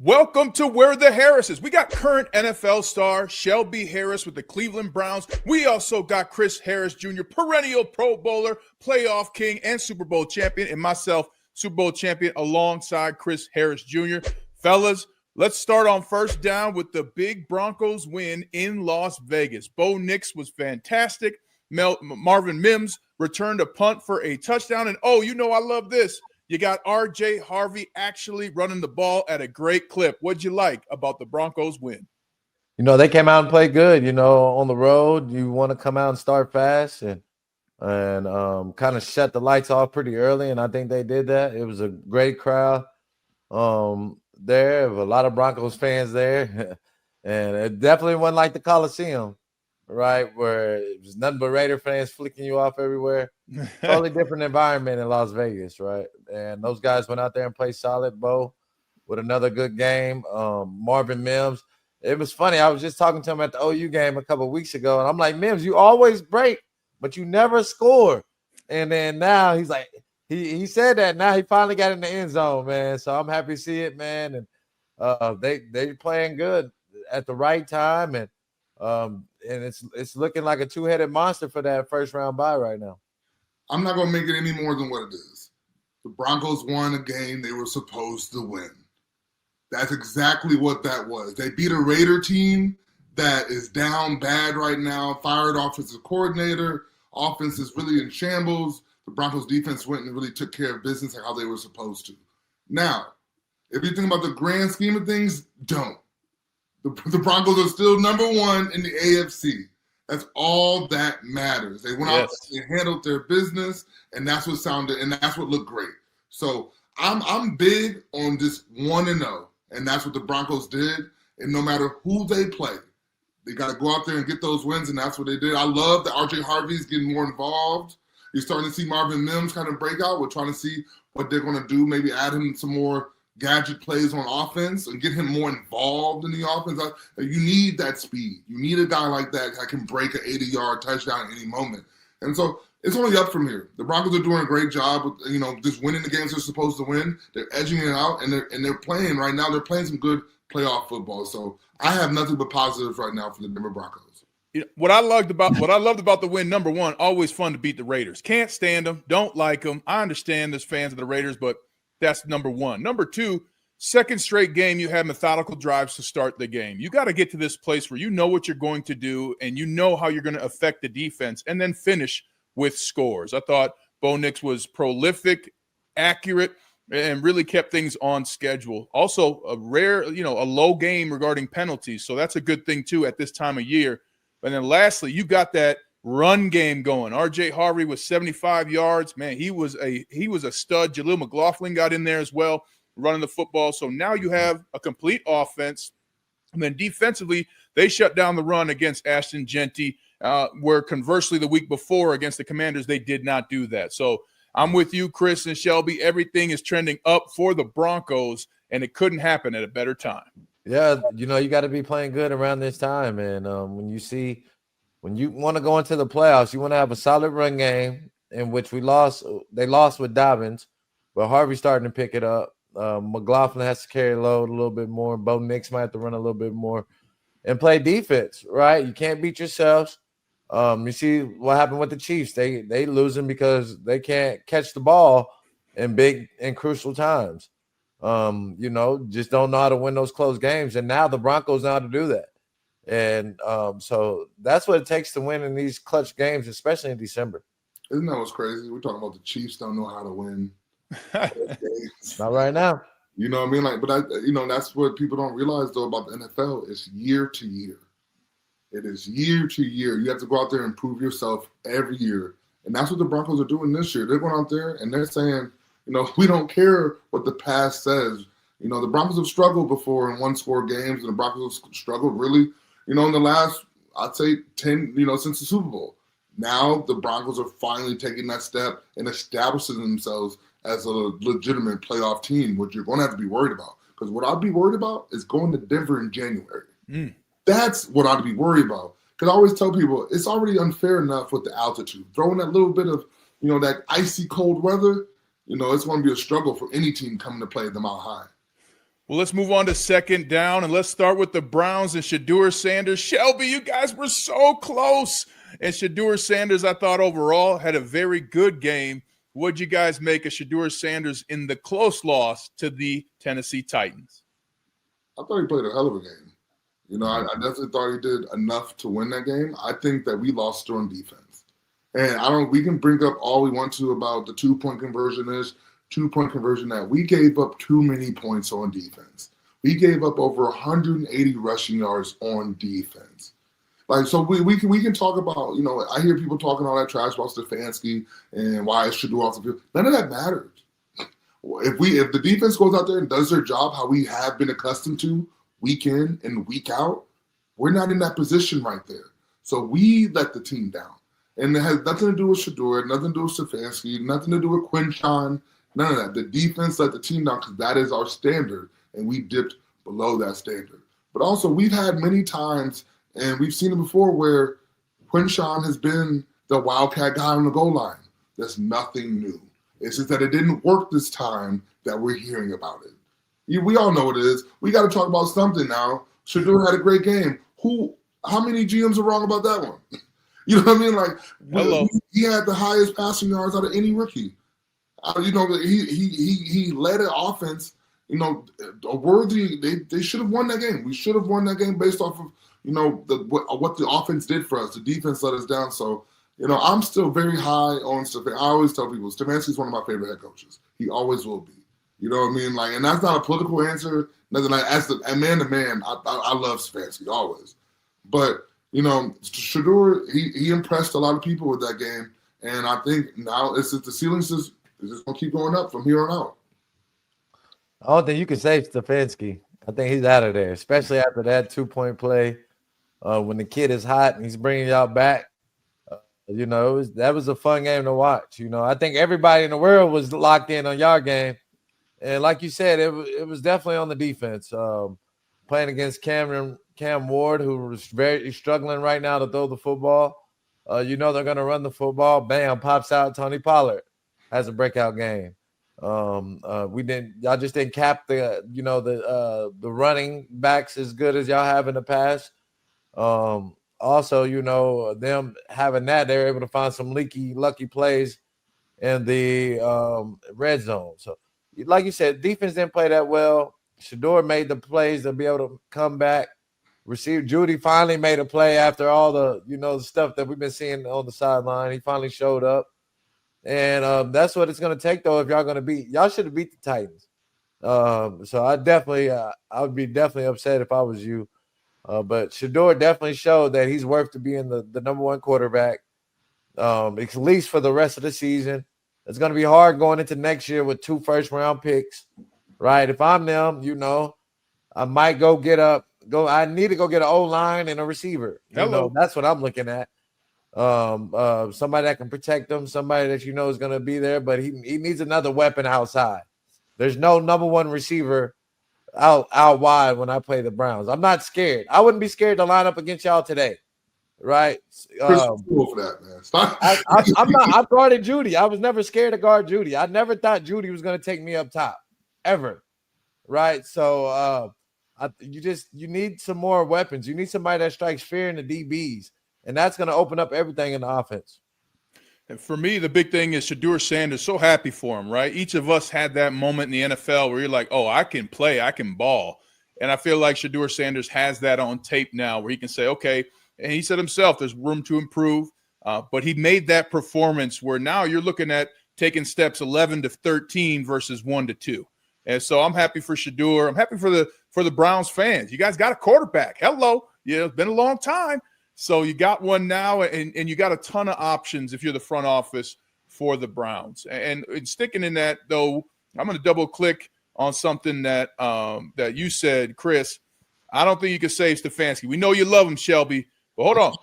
Welcome to Where the Harrises. We got current NFL star Shelby Harris with the Cleveland Browns. We also got Chris Harris Jr., perennial Pro Bowler, playoff king, and Super Bowl champion, and myself, Super Bowl champion, alongside Chris Harris Jr. Fellas, let's start on first down with the big Broncos win in Las Vegas. Bo Nix was fantastic. Marvin Mims returned a punt for a touchdown. And, I love this. You got RJ Harvey actually running the ball at a great clip. What'd you like about the Broncos win? They came out and played good. On the road, you want to come out and start fast and kind of shut the lights off pretty early, and I think they did that. It was a great crowd there. A lot of Broncos fans there, and it definitely wasn't like the Coliseum, right, where it was nothing but Raider fans flicking you off everywhere. Totally different environment in Las Vegas, right? And those guys went out there and played solid. Bo with another good game. Marvin Mims. It was funny. I was just talking to him at the OU game a couple of weeks ago, and I'm like, Mims, you always break, but you never score. And then now he's like, he said that now he finally got in the end zone, man. So I'm happy to see it, man. And they playing good at the right time, and it's looking like a two-headed monster for that first round bye right now. I'm not going to make it any more than what it is. The Broncos won a game they were supposed to win. That's exactly what that was. They beat a Raider team that is down bad right now, fired offensive coordinator. Offense is really in shambles. The Broncos defense went and really took care of business like how they were supposed to. Now, if you think about the grand scheme of things, don't. The Broncos are still number one in the AFC. That's all that matters. They went out and handled their business, and that's what sounded, and that's what looked great. So I'm big on this 1-0, and that's what the Broncos did. And no matter who they play, they got to go out there and get those wins, and that's what they did. I love that RJ Harvey's getting more involved. You're starting to see Marvin Mims kind of break out. We're trying to see what they're going to do, maybe add him some more gadget plays on offense and get him more involved in the offense. You need that speed. You need a guy like that can break an 80-yard touchdown at any moment. And so it's only up from here. The Broncos are doing a great job with, just winning the games they're supposed to win. They're edging it out, and they're playing right now. They're playing some good playoff football. So I have nothing but positives right now for the Denver Broncos. What I loved about the win, number one, always fun to beat the Raiders. Can't stand them, don't like them. I understand there's fans of the Raiders, but that's number one. Number two, second straight game, you have methodical drives to start the game. You got to get to this place where you know what you're going to do and you know how you're going to affect the defense and then finish with scores. I thought Bo Nix was prolific, accurate, and really kept things on schedule. Also, a low game regarding penalties. So that's a good thing, too, at this time of year. And then lastly, you got that run game going. RJ Harvey was 75 yards. Man, he was a stud. Jaleel McLaughlin got in there as well, running the football. So now you have a complete offense. And then defensively, they shut down the run against Ashton Genty, where conversely the week before against the Commanders, they did not do that. So I'm with you, Chris and Shelby. Everything is trending up for the Broncos, and it couldn't happen at a better time. Yeah, you got to be playing good around this time. And when you want to go into the playoffs, you want to have a solid run game in which they lost with Dobbins, but Harvey's starting to pick it up. McLaughlin has to carry the load a little bit more. Bo Nix might have to run a little bit more and play defense, right? You can't beat yourselves. You see what happened with the Chiefs. They losing because they can't catch the ball in big and crucial times. Just don't know how to win those close games. And now the Broncos know how to do that. And so that's what it takes to win in these clutch games, especially in December. Isn't that what's crazy? We're talking about the Chiefs don't know how to win. Not right now. You know what I mean? But that's what people don't realize though about the NFL. It's year to year. It is year to year. You have to go out there and prove yourself every year. And that's what the Broncos are doing this year. They're going out there and they're saying, we don't care what the past says. The Broncos have struggled before in one-score games, and the Broncos have struggled really, in the last, I'd say 10, since the Super Bowl. Now the Broncos are finally taking that step and establishing themselves as a legitimate playoff team, which you're going to have to be worried about. Because what I'd be worried about is going to Denver in January. That's what I'd be worried about. Because I always tell people it's already unfair enough with the altitude. Throwing that little bit of, that icy cold weather, it's going to be a struggle for any team coming to play at the Mile High. Well, let's move on to second down, and let's start with the Browns and Shedeur Sanders. Shelby, you guys were so close. And Shedeur Sanders, I thought overall, had a very good game. What'd you guys make of Shedeur Sanders in the close loss to the Tennessee Titans? I thought he played a hell of a game. You know, I definitely thought he did enough to win that game. I think that we lost on defense. And we can bring up all we want to about the 2-point conversion that we gave up too many points on defense. We gave up over 180 rushing yards on defense. Like, so we can talk about, you know, I hear people talking all that trash about Stefanski and why it should do off the field. None of that matters. If the defense goes out there and does their job how we have been accustomed to week in and week out, we're not in that position right there. So we let the team down. And it has nothing to do with Shedeur, nothing to do with Stefanski, nothing to do with Quinshawn, none of that. The defense let the team down because that is our standard, and we dipped below that standard. But also, we've had many times, and we've seen it before, where Quinshawn has been the wildcat guy on the goal line. That's nothing new. It's just that it didn't work this time that we're hearing about it. We all know what it is. We got to talk about something now. Shedeur had a great game. How many GMs are wrong about that one? You know what I mean? Like, he had the highest passing yards out of any rookie. You know, he led an offense. You know, a worthy. They should have won that game. We should have won that game based off of, you know, what the offense did for us. The defense let us down. So, you know, I'm still very high on Stefanski. I always tell people Stefanski's one of my favorite head coaches. He always will be. You know what I mean? Like, and that's not a political answer. Nothing like as man to man. I love Stefanski always, but. You know, Shedeur, he impressed a lot of people with that game, and I think now it's just the ceiling's just gonna keep going up from here on out. I don't think you can save Stefanski. I think he's out of there, especially after that 2-point play. When the kid is hot and he's bringing y'all back, you know, that was a fun game to watch. You know, I think everybody in the world was locked in on y'all game, and like you said, it was definitely on the defense. Playing against Cam Ward, who was very struggling right now to throw the football. You know they're going to run the football. Bam, pops out. Tony Pollard has a breakout game. Y'all just didn't cap the running backs as good as y'all have in the past. Also, you know, them having that, they're able to find some lucky plays in the red zone. So, like you said, defense didn't play that well. Shedeur made the plays to be able to come back. Judy finally made a play after all the, you know, the stuff that we've been seeing on the sideline. He finally showed up. And that's what it's going to take, though, if y'all going to beat. Y'all should have beat the Titans. So I would be definitely upset if I was you. But Shedeur definitely showed that he's worth to being the number one quarterback, at least for the rest of the season. It's going to be hard going into next year with 2 first-round picks. Right, if I'm them, you know, I might I need to go get an O-line and a receiver. You know, that's what I'm looking at. Somebody that can protect them, somebody that you know is going to be there, but he needs another weapon outside. There's no number one receiver out wide when I play the Browns. I'm not scared. I wouldn't be scared to line up against y'all today. Right? For that, man. I'm not. I guarded Judy. I was never scared to guard Judy. I never thought Judy was going to take me up top. Ever, right? So you need some more weapons. You need somebody that strikes fear in the DBs, and that's going to open up everything in the offense. And for me, the big thing is Shedeur Sanders. So happy for him, right? Each of us had that moment in the NFL where you're like, oh, I can play, I can ball. And I feel like Shedeur Sanders has that on tape now where he can say, okay, and he said himself, there's room to improve. But he made that performance where now you're looking at taking steps 11 to 13 versus 1 to 2. And so I'm happy for Shedeur. I'm happy for the Browns fans. You guys got a quarterback. Hello. Yeah, it's been a long time. So you got one now, and you got a ton of options if you're the front office for the Browns. And sticking in that, though, I'm going to double-click on something that you said, Chris. I don't think you can save Stefanski. We know you love him, Shelby. But hold on.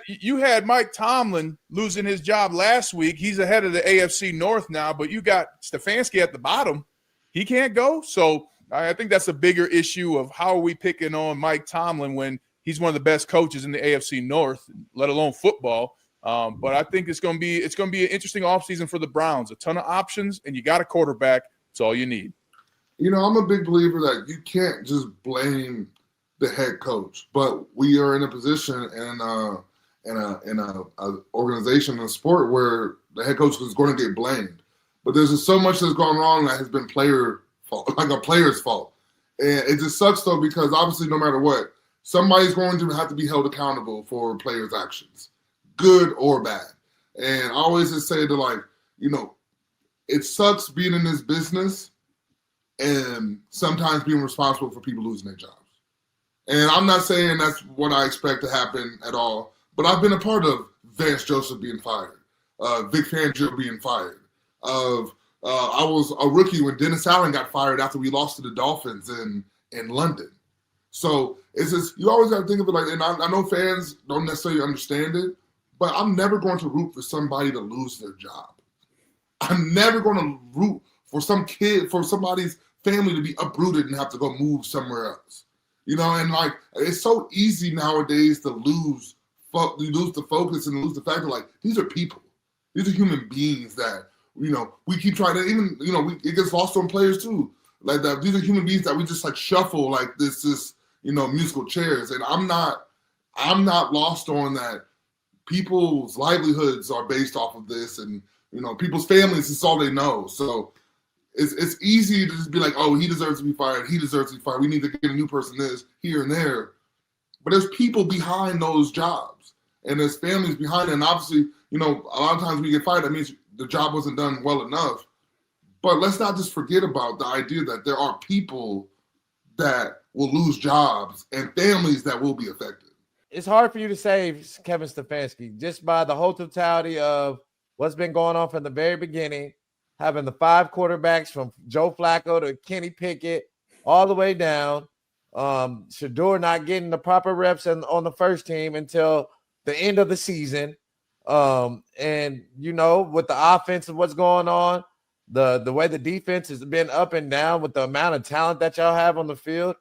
You had Mike Tomlin losing his job last week. He's ahead of the AFC North now, but you got Stefanski at the bottom. He can't go. So I think that's a bigger issue of how are we picking on Mike Tomlin when he's one of the best coaches in the AFC North, let alone football. But I think it's going to be an interesting offseason for the Browns. A ton of options, and you got a quarterback. That's all you need. I'm a big believer that you can't just blame the head coach, but we are in a position in a organization in a sport where the head coach is going to get blamed. But there's just so much that's gone wrong that has been player fault, like a player's fault. And it just sucks though, because obviously no matter what, somebody's going to have to be held accountable for players' actions, good or bad. And I always just say to it sucks being in this business and sometimes being responsible for people losing their jobs. And I'm not saying that's what I expect to happen at all, but I've been a part of Vance Joseph being fired, Vic Fangio being fired. I was a rookie when Dennis Allen got fired after we lost to the Dolphins in London. So it's just, you always got to think of it like, and I know fans don't necessarily understand it, but I'm never going to root for somebody to lose their job. I'm never going to root for somebody's family to be uprooted and have to go move somewhere else. And it's so easy nowadays to lose the focus and lose the fact that these are people. These are human beings that, we keep trying to it gets lost on players too. Like that, these are human beings that we just shuffle like this musical chairs. And I'm not lost on that. People's livelihoods are based off of this, and people's families is all they know. So it's easy to just be like, oh, he deserves to be fired. He deserves to be fired. We need to get a new person this, here, and there. But there's people behind those jobs, and there's families behind it. And obviously, a lot of times we get fired, that means the job wasn't done well enough. But let's not just forget about the idea that there are people that will lose jobs and families that will be affected. It's hard for you to save Kevin Stefanski just by the whole totality of what's been going on from the very beginning, having the 5 quarterbacks from Joe Flacco to Kenny Pickett all the way down, Shedeur not getting the proper reps on the first team until the end of the season. And with the offense and what's going on, the way the defense has been up and down with the amount of talent that y'all have on the field,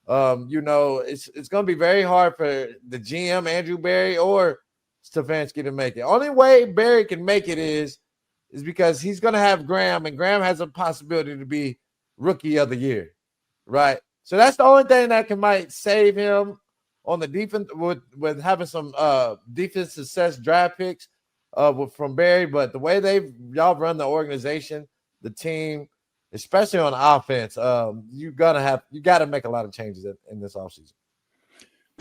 it's going to be very hard for the GM, Andrew Berry, or Stefanski to make it. Only way Berry can make it is because he's going to have Graham, and Graham has a possibility to be rookie of the year, right? So that's the only thing that might save him on the defense with having some defense success draft picks from Berry. But the way y'all run the organization, the team, especially on offense, you got to make a lot of changes in this offseason.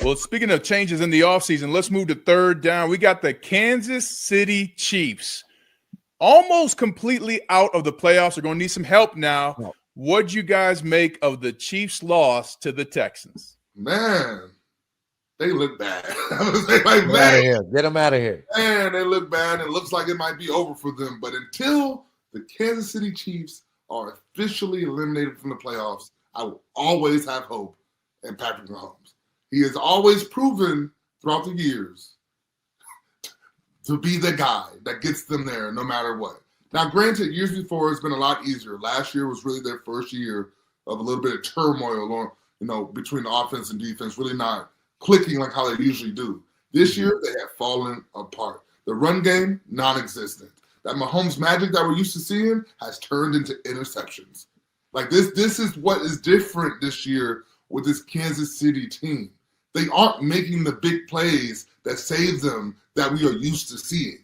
Well, speaking of changes in the offseason, let's move to third down. We got the Kansas City Chiefs almost completely out of the playoffs. They're going to need some help now. No. What'd you guys make of the Chiefs' loss to the Texans? Man, they look bad. Get them out of here. Man, they look bad. It looks like it might be over for them. But until the Kansas City Chiefs are officially eliminated from the playoffs, I will always have hope in Patrick Mahomes. He has always proven throughout the years to be the guy that gets them there no matter what. Now, granted, years before it's been a lot easier. Last year was really their first year of a little bit of turmoil between the offense and defense, really not clicking like how they usually do. This year, they have fallen apart. The run game, non-existent. That Mahomes magic that we're used to seeing has turned into interceptions. Like this is what is different this year with this Kansas City team. They aren't making the big plays that save them that we are used to seeing.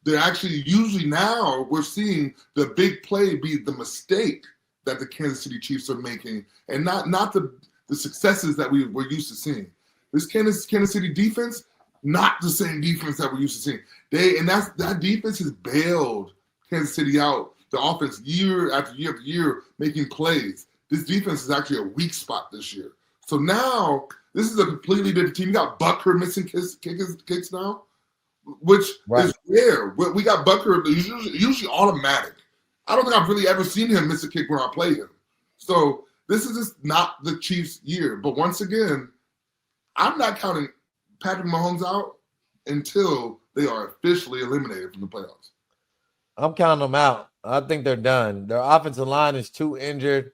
They're actually usually now we're seeing the big play be the mistake that the Kansas City Chiefs are making, and not the successes that we're used to seeing. This Kansas City defense, not the same defense that we're used to seeing. That defense has bailed Kansas City out. The offense year after year after year making plays. This defense is actually a weak spot this year. So now this is a completely different team. You got Butker missing kicks now, which is rare. We got Butker usually automatic. I don't think I've really ever seen him miss a kick when I play him. So this is just not the Chiefs' year. But once again, I'm not counting Patrick Mahomes out until they are officially eliminated from the playoffs. I'm counting them out. I think they're done. Their offensive line is too injured.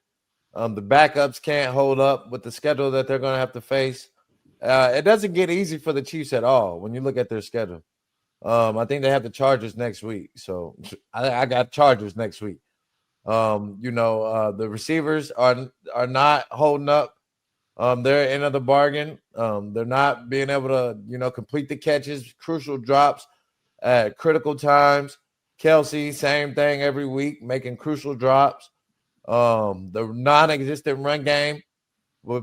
The backups can't hold up with the schedule that they're going to have to face. It doesn't get easy for the Chiefs at all when you look at their schedule. I think they have the Chargers next week. So I got Chargers next week. The receivers are not holding up their end of the bargain. They're not being able to, complete the catches, crucial drops at critical times. Kelsey, same thing every week, making crucial drops. The non-existent run game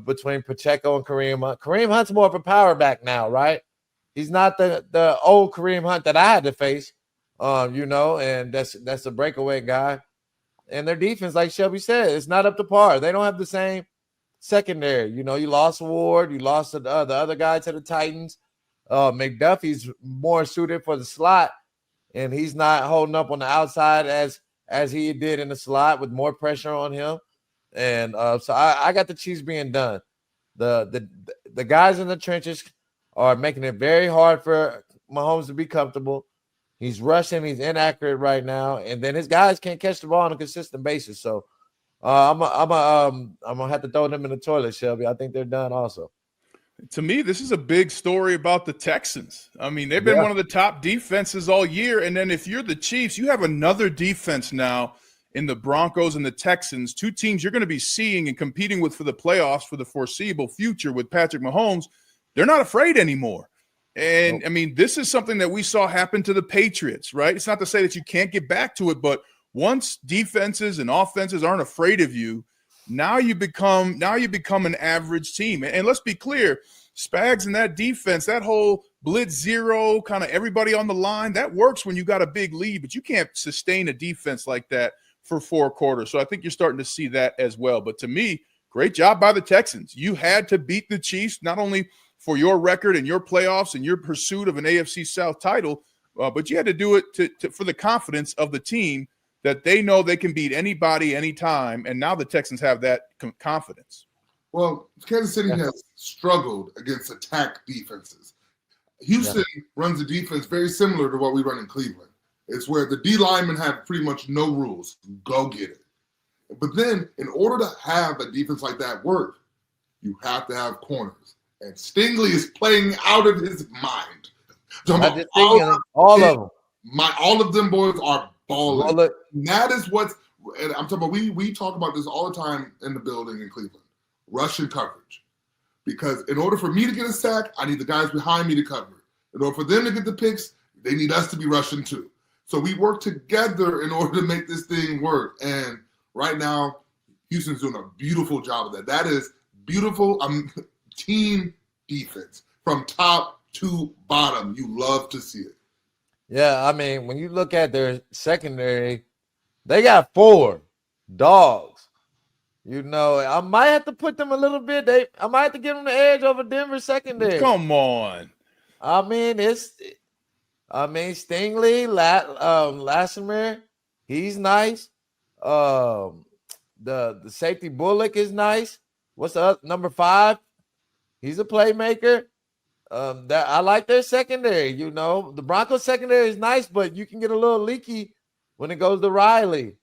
between Pacheco and Kareem Hunt. Kareem Hunt's more of a power back now, right? He's not the old Kareem Hunt that I had to face, and that's a breakaway guy. And their defense, like Shelby said, it's not up to par. They don't have the same secondary. You lost Ward, you lost the other guy to the Titans. McDuffie's more suited for the slot, and he's not holding up on the outside as he did in the slot with more pressure on him. And so I got the Chiefs being done. The guys in the trenches are making it very hard for Mahomes to be comfortable. He's rushing. He's inaccurate right now, and then his guys can't catch the ball on a consistent basis. So I'm gonna have to throw them in the toilet, Shelby. I think they're done also. To me, this is a big story about the Texans. I mean, they've been one of the top defenses all year. And then if you're the Chiefs, you have another defense now in the Broncos and the Texans, two teams you're going to be seeing and competing with for the playoffs for the foreseeable future with Patrick Mahomes. They're not afraid anymore. And, nope. I mean, this is something that we saw happen to the Patriots, right? It's not to say that you can't get back to it, but once defenses and offenses aren't afraid of you, now you become an average team. And let's be clear, Spags and that defense, that whole blitz zero, kind of everybody on the line, that works when you got a big lead, but you can't sustain a defense like that for 4 quarters. So I think you're starting to see that as well. But to me, great job by the Texans. You had to beat the Chiefs, not only for your record and your playoffs and your pursuit of an AFC South title, but you had to do it for the confidence of the team that they know they can beat anybody anytime, and now the Texans have that confidence. Well, Kansas City has struggled against attack defenses. Houston runs a defense very similar to what we run in Cleveland. It's where the D linemen have pretty much no rules. Go get it. But then, in order to have a defense like that work, you have to have corners. And Stingley is playing out of his mind. All of them. All of them boys are balling. And that is what's – and I'm talking about we talk about this all the time in the building in Cleveland. Russian coverage. Because in order for me to get a sack, I need the guys behind me to cover. In order for them to get the picks, they need us to be rushing too. So we work together in order to make this thing work. And right now, Houston's doing a beautiful job of that. That is beautiful team defense from top to bottom. You love to see it. Yeah, I mean, when you look at their secondary, they got 4 dogs. I might have to put them a little bit. I might have to give them the edge over Denver secondary. Come on. I mean, Stingley, Lassiter, he's nice. The safety Bullock is nice. What's the number 5? He's a playmaker. I like their secondary. The Broncos secondary is nice, but you can get a little leaky when it goes to Riley.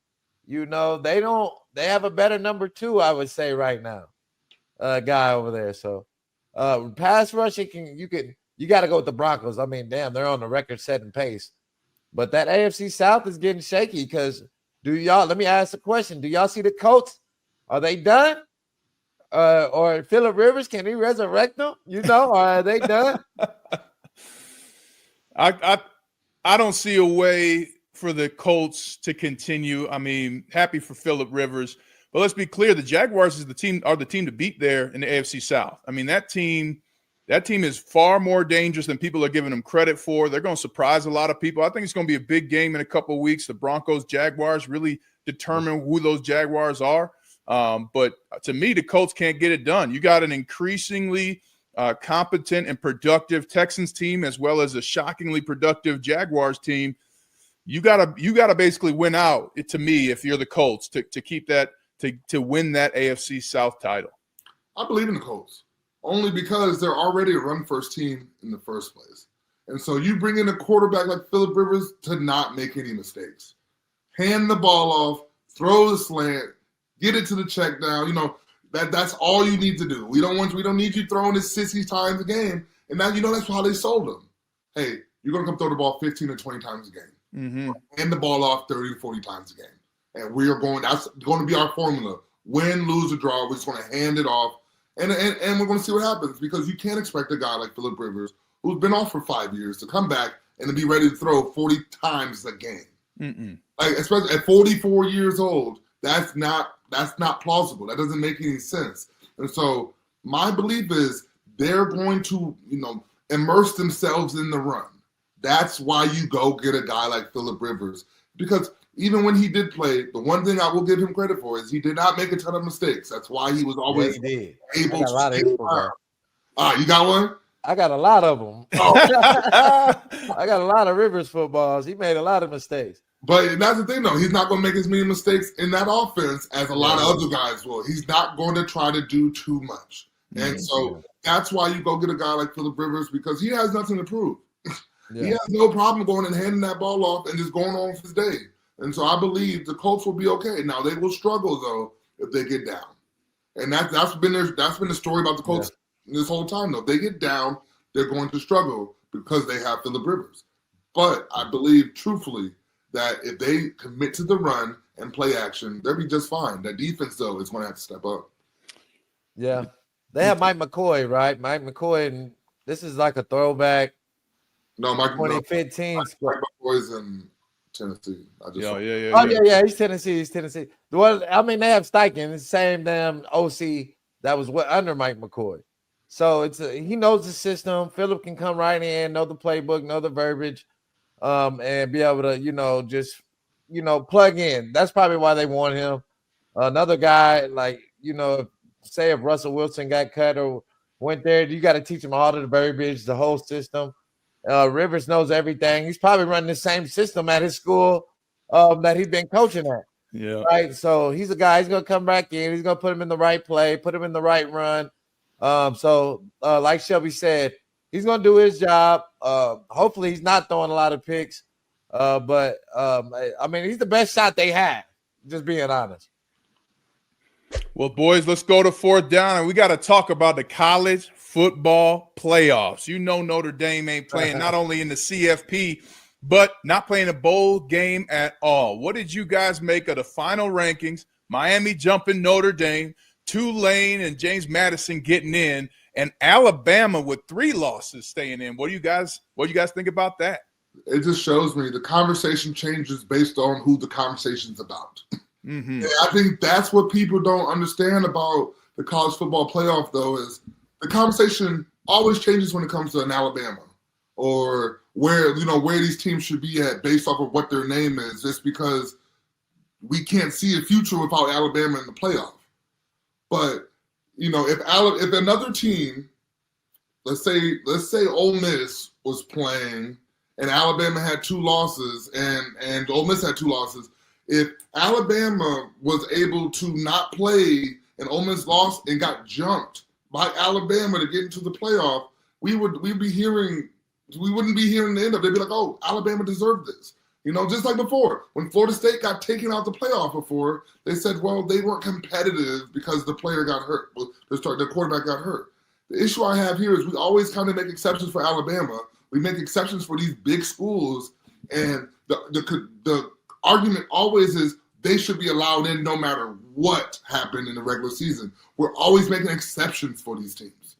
They have a better number 2, I would say right now. Guy over there. So pass rush, you got to go with the Broncos. I mean, damn, they're on the record-setting pace. But that AFC South is getting shaky because let me ask a question. Do y'all see the Colts? Are they done? Or Phillip Rivers, can he resurrect them? Or are they done? I don't see a way for the Colts to continue. I mean, happy for Phillip Rivers, but let's be clear: the Jaguars are the team to beat there in the AFC South. I mean, that team is far more dangerous than people are giving them credit for. They're going to surprise a lot of people. I think it's going to be a big game in a couple of weeks. The Broncos, Jaguars really determine who those Jaguars are. But to me, the Colts can't get it done. You got an increasingly competent and productive Texans team, as well as a shockingly productive Jaguars team. You gotta basically win out. To me, if you're the Colts, to keep that to win that AFC South title. I believe in the Colts only because they're already a run-first team in the first place, and so you bring in a quarterback like Phillip Rivers to not make any mistakes. Hand the ball off, throw the slant. Get it to the check down. That's all you need to do. We don't need you throwing this 60 times a game. And now that's how they sold them. Hey, you're gonna come throw the ball 15 or 20 times a game. Mm-hmm. Hand the ball off 30 to 40 times a game. And that's going to be our formula. Win, lose, or draw. We're just going to hand it off. And we're going to see what happens, because you can't expect a guy like Phillip Rivers, who's been off for 5 years, to come back and to be ready to throw 40 times a game. Like, especially at 44 years old, that's not plausible. That doesn't make any sense. And so my belief is they're going to, immerse themselves in the run. That's why you go get a guy like Phillip Rivers, because even when he did play, the one thing I will give him credit for is he did not make a ton of mistakes. That's why he was always able to stay around. You got one? I got a lot of them. I got a lot of Rivers footballs. He made a lot of mistakes. But that's the thing, though. He's not going to make as many mistakes in that offense as a lot of other guys will. He's not going to try to do too much. And so that's why you go get a guy like Phillip Rivers, because he has nothing to prove. He has no problem going and handing that ball off and just going on with his day. And so I believe the Colts will be okay. Now, they will struggle, though, if they get down. And that's been the story about the Colts this whole time, though. If they get down, they're going to struggle because they have Phillip Rivers. But I believe, truthfully, that if they commit to the run and play action, they'll be just fine. That defense, though, is going to have to step up. Yeah. They have Mike McCoy, right? Mike McCoy, and this is like a throwback. No, Mike 2015 Mike McCoy's in Tennessee. Yeah. He's Tennessee. They have Steichen. It's the same damn OC that was under Mike McCoy. So he knows the system. Phillip can come right in, know the playbook, know the verbiage, and be able to, plug in. That's probably why they want him. Another guy, say if Russell Wilson got cut or went there, you got to teach him all of the verbiage, the whole system. Rivers knows everything. He's probably running the same system at his school that he's been coaching at. Yeah. Right. So he's a guy. He's going to come back in. He's going to put him in the right play, put him in the right run. Like Shelby said, he's going to do his job. Hopefully he's not throwing a lot of picks. But he's the best shot they have, just being honest. Well, boys, let's go to fourth down, and we got to talk about the college football playoffs. Notre Dame ain't playing not only in the CFP, but not playing a bowl game at all. What did you guys make of the final rankings? Miami jumping Notre Dame, Tulane and James Madison getting in, and Alabama with 3 losses staying in. What do you guys think about that? It just shows me the conversation changes based on who the conversation's about. And I think that's what people don't understand about the college football playoff, though, is the conversation always changes when it comes to an Alabama or where these teams should be at based off of what their name is, just because we can't see a future without Alabama in the playoff. But, if another team, let's say Ole Miss was playing and Alabama had 2 losses and Ole Miss had 2 losses, if Alabama was able to not play and Ole Miss lost and got jumped by Alabama to get into the playoff, we wouldn't be hearing the end of it. They'd be like, oh, Alabama deserved this. Just like before, when Florida State got taken out the playoff before, they said, well, they weren't competitive because the player got hurt. The quarterback got hurt. The issue I have here is we always kind of make exceptions for Alabama. We make exceptions for these big schools, and the argument always is they should be allowed in no matter what happened in the regular season. We're always making exceptions for these teams.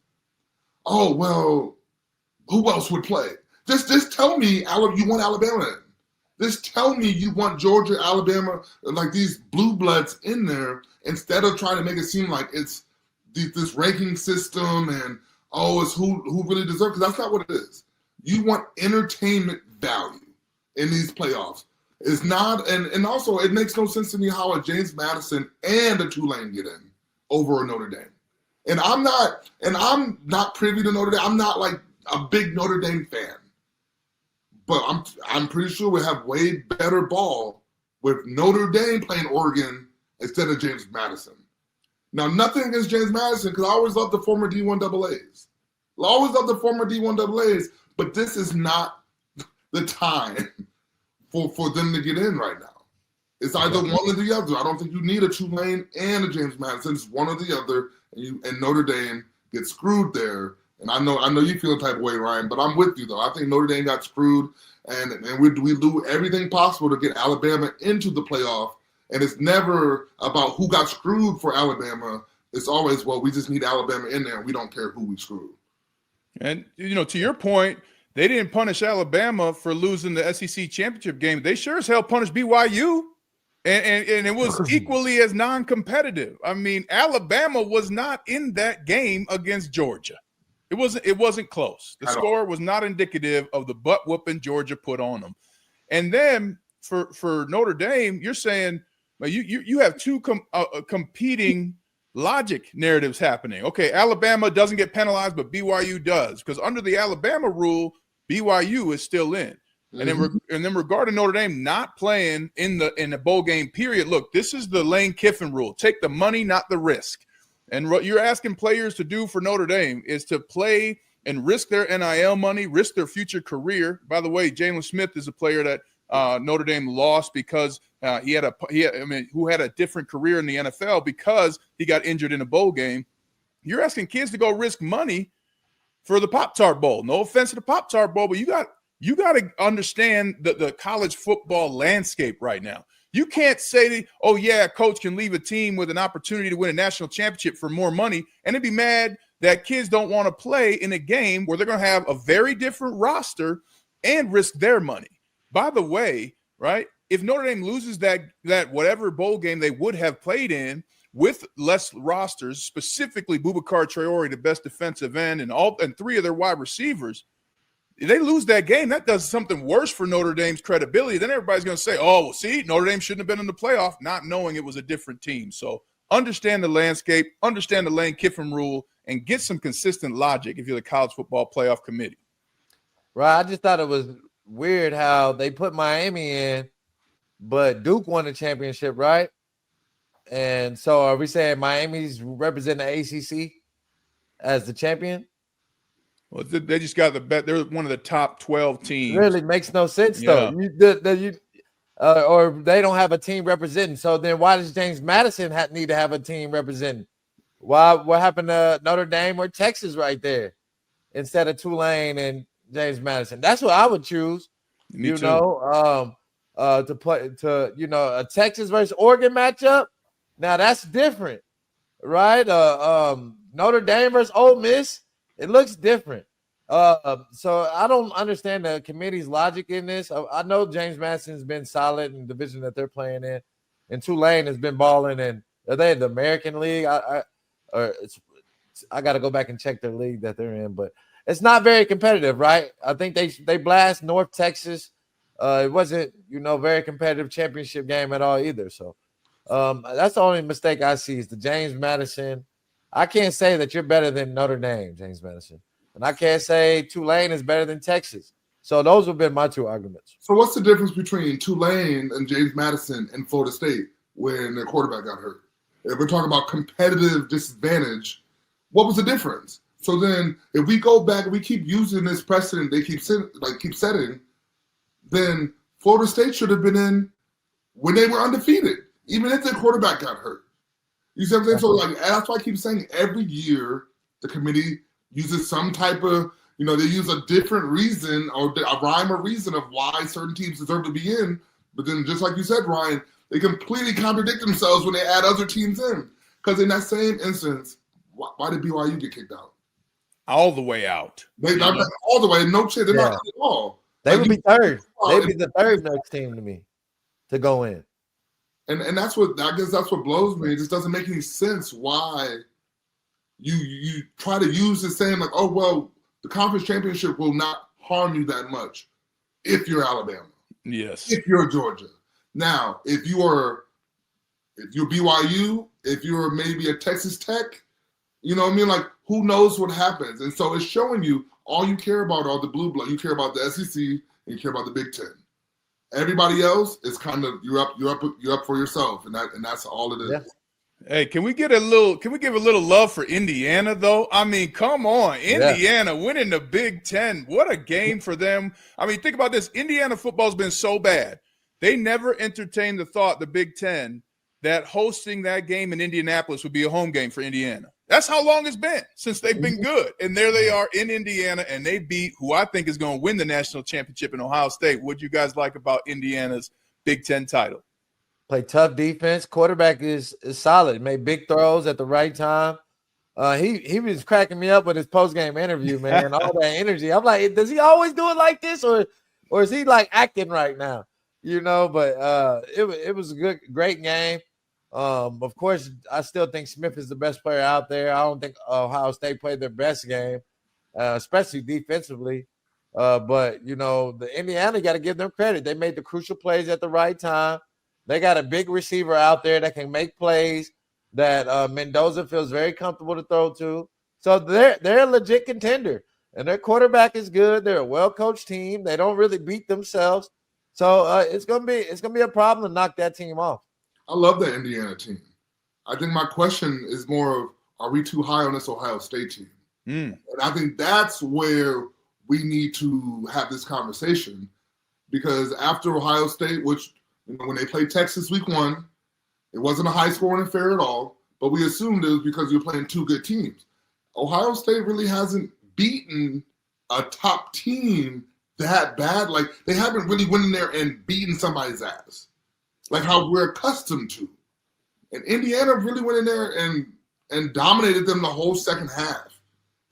Oh, well, who else would play? Just tell me you want Alabama in. Just tell me you want Georgia, Alabama, like these blue bloods in there, instead of trying to make it seem like it's this ranking system and, it's who really deserves, because that's not what it is. You want entertainment value in these playoffs. It's not, and also it makes no sense to me how a James Madison and a Tulane get in over a Notre Dame. And I'm not privy to Notre Dame. I'm not like a big Notre Dame fan. But I'm pretty sure we have way better ball with Notre Dame playing Oregon instead of James Madison. Now, nothing against James Madison, because I always love the former D1AAs. I always love the former D1AAs, but this is not the time for them to get in right now. It's either one or the other. I don't think you need a Tulane and a James Madison. It's one or the other, and Notre Dame gets screwed there. And I know you feel the type of way, Ryan, but I'm with you, though. I think Notre Dame got screwed, and we do everything possible to get Alabama into the playoff And it's never about who got screwed for Alabama. It's always, well, we just need Alabama in there. We don't care who we screwed. And, to your point, they didn't punish Alabama for losing the SEC championship game. They sure as hell punished BYU. And it was equally as non-competitive. I mean, Alabama was not in that game against Georgia. It wasn't close. The score was not indicative of the butt whooping Georgia put on them. And then for Notre Dame, you're saying you have two competing logic narratives happening. Okay, Alabama doesn't get penalized, but BYU does, because under the Alabama rule, BYU is still in. And then regarding Notre Dame not playing in the bowl game period, look, this is the Lane Kiffin rule. Take the money, not the risk. And what you're asking players to do for Notre Dame is to play and risk their NIL money, risk their future career. By the way, Jalen Smith is a player that Notre Dame lost because who had a different career in the NFL because he got injured in a bowl game. You're asking kids to go risk money for the Pop-Tart Bowl. No offense to the Pop-Tart Bowl, but you got to understand the college football landscape right now. You can't say, oh, yeah, a coach can leave a team with an opportunity to win a national championship for more money and then be mad that kids don't want to play in a game where they're going to have a very different roster and risk their money. By the way, right, if Notre Dame loses that whatever bowl game they would have played in with less rosters, specifically Boubacar Traore, the best defensive end, and three of their wide receivers, if they lose that game, that does something worse for Notre Dame's credibility. Then everybody's going to say, oh, well, see, Notre Dame shouldn't have been in the playoff, not knowing it was a different team. So understand the landscape, understand the Lane Kiffin rule, and get some consistent logic if you're the college football playoff committee. Right. I just thought it was weird how they put Miami in, but Duke won the championship, right? And so are we saying Miami's representing the ACC as the champion? Well, they just got the bet. They're one of the top 12 teams. It really makes no sense, though. Or they don't have a team representing. So then why does James Madison need to have a team representing? What happened to Notre Dame or Texas right there instead of Tulane and James Madison? That's what I would choose. Me too. To play a Texas versus Oregon matchup. Now that's different, right? Notre Dame versus Ole Miss. It looks different. So I don't understand the committee's logic in this. I know James Madison's been solid in the division that they're playing in, and Tulane has been balling. And are they in the American League? I got to go back and check their league that they're in, but it's not very competitive, right? I think they blast North Texas. It wasn't very competitive championship game at all either. So that's the only mistake I see is the James Madison. I can't say that you're better than Notre Dame, James Madison. And I can't say Tulane is better than Texas. So those have been my two arguments. So what's the difference between Tulane and James Madison and Florida State when their quarterback got hurt? If we're talking about competitive disadvantage, what was the difference? So then if we go back and we keep using this precedent they keep setting, then Florida State should have been in when they were undefeated, even if their quarterback got hurt. You see what I'm saying? So that's why I keep saying every year the committee uses some type of, they use a different reason or a rhyme or reason of why certain teams deserve to be in. But then just like you said, Ryan, they completely contradict themselves when they add other teams in. Because in that same instance, why did BYU get kicked out? All the way out. All the way. No shit. They're not at all. They would be third. They'd be the third next team to me to go in. And that's what blows me. It just doesn't make any sense why you try to use this saying like, oh well, the conference championship will not harm you that much if you're Alabama. Yes. If you're Georgia. Now, if you're BYU, if you're maybe a Texas Tech, you know what I mean? Like, who knows what happens? And so it's showing you all you care about are the blue blood. You care about the SEC and you care about the Big Ten. Everybody else is kind of you're up for yourself, and that's all it is. Yeah. Hey, can we give a little love for Indiana though? I mean, come on, Indiana winning the Big Ten. What a game for them. I mean, think about this. Indiana football's been so bad. They never entertained the thought, the Big Ten, that hosting that game in Indianapolis would be a home game for Indiana. That's how long it's been since they've been good. And there they are in Indiana, and they beat who I think is going to win the national championship in Ohio State. What do you guys like about Indiana's Big Ten title? play tough defense. Quarterback is solid. Made big throws at the right time. He was cracking me up with his post-game interview, man. All that energy. I'm like, does he always do it like this, or is he like acting right now? But it was a great game. Of course, I still think Smith is the best player out there. I don't think Ohio State played their best game, especially defensively. But the Indiana got to give them credit. They made the crucial plays at the right time. They got a big receiver out there that can make plays that Mendoza feels very comfortable to throw to. So they're a legit contender, and their quarterback is good. They're a well-coached team. They don't really beat themselves. So it's gonna be a problem to knock that team off. I love that Indiana team. I think my question is more of, are we too high on this Ohio State team? And I think that's where we need to have this conversation, because after Ohio State, which when they played Texas week 1, it wasn't a high-scoring affair at all, but we assumed it was because you're playing two good teams. Ohio State really hasn't beaten a top team that bad. Like, they haven't really went in there and beaten somebody's ass, like how we're accustomed to. And Indiana really went in there and dominated them the whole second half.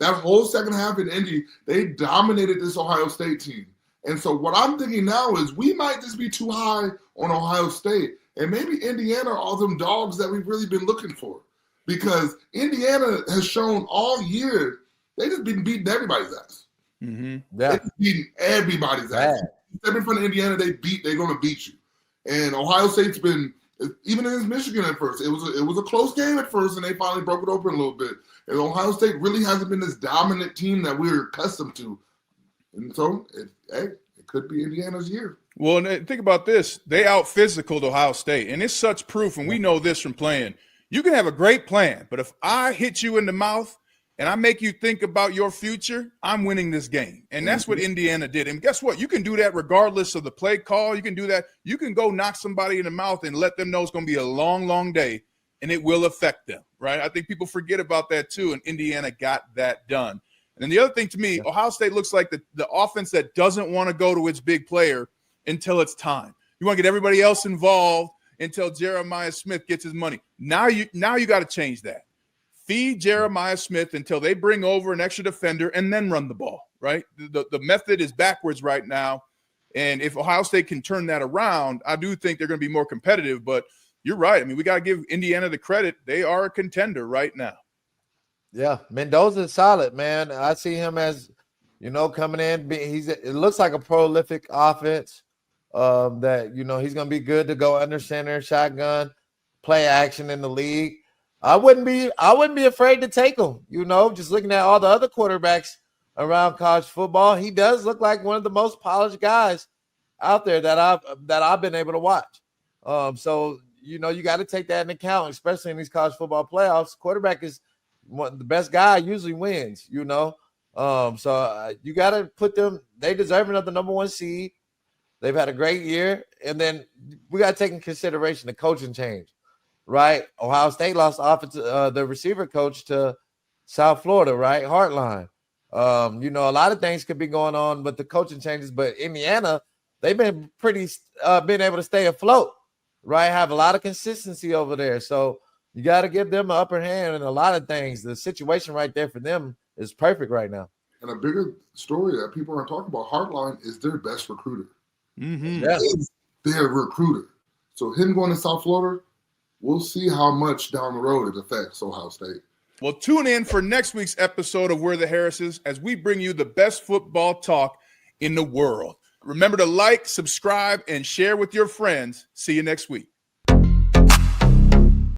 That whole second half in Indy, they dominated this Ohio State team. And so what I'm thinking now is we might just be too high on Ohio State. And maybe Indiana are all them dogs that we've really been looking for. Because Indiana has shown all year they just been beating everybody's ass. Yeah. They've beating everybody's ass. Step in front of Indiana, they're going to beat you. And Ohio State's been, even against Michigan at first, it was a close game at first, and they finally broke it open a little bit. And Ohio State really hasn't been this dominant team that we're accustomed to. And so, it could be Indiana's year. Well, and think about this. They out-physicaled Ohio State, and it's such proof, and we know this from playing. You can have a great plan, but if I hit you in the mouth and I make you think about your future, I'm winning this game. And that's what Indiana did. And guess what? You can do that regardless of the play call. You can do that. You can go knock somebody in the mouth and let them know it's going to be a long, long day, and it will affect them, right? I think people forget about that too, and Indiana got that done. And then the other thing to me, Ohio State looks like the offense that doesn't want to go to its big player until it's time. You want to get everybody else involved until Jeremiah Smith gets his money. Now you got to change that. Feed Jeremiah Smith until they bring over an extra defender and then run the ball, right? The method is backwards right now. And if Ohio State can turn that around, I do think they're going to be more competitive. But you're right. I mean, we got to give Indiana the credit. They are a contender right now. Yeah, Mendoza is solid, man. I see him as, coming in. It looks like a prolific offense that, he's going to be good to go under center, shotgun, play action in the league. I wouldn't be afraid to take him, just looking at all the other quarterbacks around college football. He does look like one of the most polished guys out there that I've been able to watch. So, you got to take that into account, especially in these college football playoffs. Quarterback is the best guy usually wins, So you got to put them. They deserve another number 1 seed. They've had a great year. And then we got to take in consideration the coaching change, right? Ohio State lost the receiver coach to South Florida, right? Hartline. A lot of things could be going on with the coaching changes, but Indiana, they've been been able to stay afloat, right? Have a lot of consistency over there. So you got to give them an upper hand in a lot of things. The situation right there for them is perfect right now. And a bigger story that people aren't talking about, Hartline is their best recruiter. Yes. He's their recruiter. So him going to South Florida, we'll see how much down the road it affects Ohio State. Well, tune in for next week's episode of We're the Harrises as we bring you the best football talk in the world. Remember to like, subscribe, and share with your friends. See you next week.